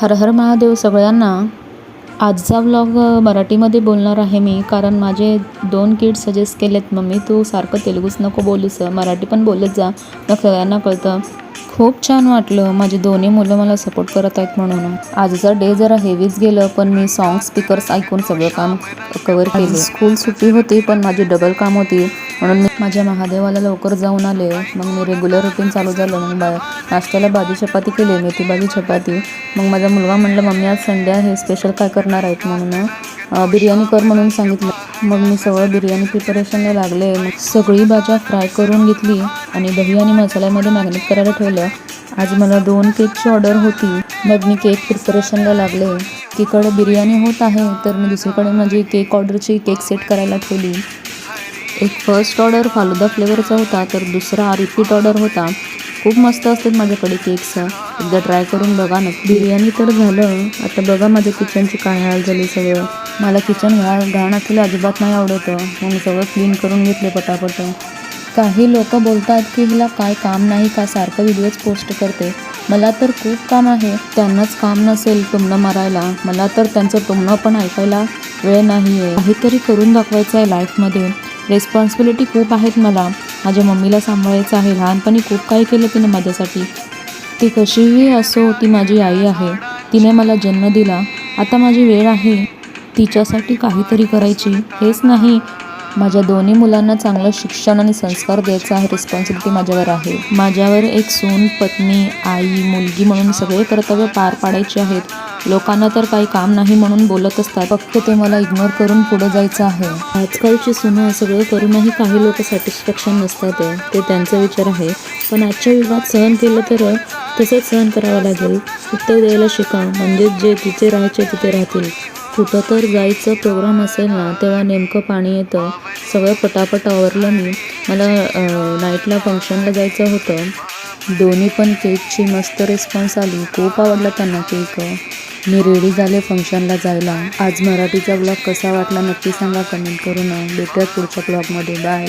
हर हर महादेव सगळ्यांना. आजचा व्लॉग मराठीमध्ये बोलणार आहे मी, कारण माझे 2 किड्स सजेस्ट केलेत, मम्मी तू सारखं तेलुगूच नको बोलूस, मराठी पण बोलत जा, मग सगळ्यांना कळतं. खूप छान वाटलं माझे दोन्ही मुलं मला सपोर्ट करत आहेत म्हणून. आजचा डे जरा हेवीच गेलं, पण मी सॉन्ग स्पीकर्स ऐकून सगळं काम कवर केले. स्कूल सुट्टी होती, पण माझी डबल काम होती, म्हणून मी माझ्या महादेवाला लवकर जाऊन आले. मग मी रेग्युलर रुटीन चालू झालं. मग नाश्त्याला भाजी चपाती केली, मेथी भाजी चपाती. मग माझा मुलगा म्हणलं मम्मी आज संडे आहे, स्पेशल काय करणार आहेत म्हणून बिर्याणी कर म्हणून सांगितलं. मग मी सगळं बिर्याणी प्रिपरेशनला लागले. मग सगळी भाज्या फ्राय करून घेतली आणि दही आणि मसाल्यामध्ये मॅरिनेट करायला ठेवलं. आज मला 2 केकची ऑर्डर होती, मग मी केक प्रिपरेशनला लागले. एकीकडे बिर्याणी होत आहे, तर मी दुसरीकडे माझी केक ऑर्डरची केक सेट करायला ठेवली. एक फर्स्ट ऑर्डर फालुदा फ्लेवरचा होता, तर दुसरा रिपीट ऑर्डर होता. खूप मस्त असतात माझ्याकडे केक्स, एकदा ट्राय करून बघा ना. बिर्याणी तर झालं, आता बघा माझ्या किचनची काय हाल झाली. सगळं मला किचन घाण असलेलं अजिबात नाही आवडतं, मग सगळं क्लीन करून घेतले पटापट. काही लोक बोलतात की हिला काय काम नाही का, सारखं व्हिडिओज पोस्ट करते. मला तर खूप काम आहे, त्यांनाच काम नसेल टुमणं मारायला, मला तर त्यांचं टुमणं पण ऐकायला वेळ नाही आहे. काहीतरी करून दाखवायचं आहे लाईफमध्ये. रेस्पॉन्सिबिलिटी खूप आहेत मला. माझ्या मम्मीला सांभाळायचं आहे, लहानपणी खूप काही केलं तिने माझ्यासाठी. ती कशीही असो, ती माझी आई आहे, तिने मला जन्म दिला. आता माझी वेळ आहे तिच्यासाठी काहीतरी करायची. हेच नाही, माझ्या दोन्ही मुलांना चांगलं शिक्षण आणि संस्कार द्यायचा आहे. रिस्पॉन्सिबिलिटी माझ्यावर आहे. माझ्यावर एक सून, पत्नी, आई, मुलगी म्हणून सगळे कर्तव्य पार पाडायचे आहेत. लोकांना तर काही काम नाही म्हणून बोलत असतात, फक्त ते मला इग्नोर करून पुढे जायचं आहे. आजकालची सुना सगळं करूनही काही लोक सॅटिस्फॅक्शन नसतात, ते त्यांचा विचार आहे. पण आजच्या युगात सहन केलं तर तसंच सहन करावं लागेल. उत्तर द्यायला शिका, म्हणजे जे तिथे राहायचे तिथे राहतील. कुठं तर जायचं प्रोग्राम असेल ना, तेव्हा नेमकं पाणी येतं. सगळं पटापट आवरलं मी. मला नाईटला फंक्शनला जायचं होतं. दोन्ही पण केकची मस्त रिस्पॉन्स आली, खूप आवडला त्यांना केक. मी रेडी झाले फंक्शनला जायला. आज मराठीचा ब्लॉग कसा वाटला नक्की सांगा कमेंट करून. भेटूयात पुढच्या ब्लॉगमध्ये. बाय.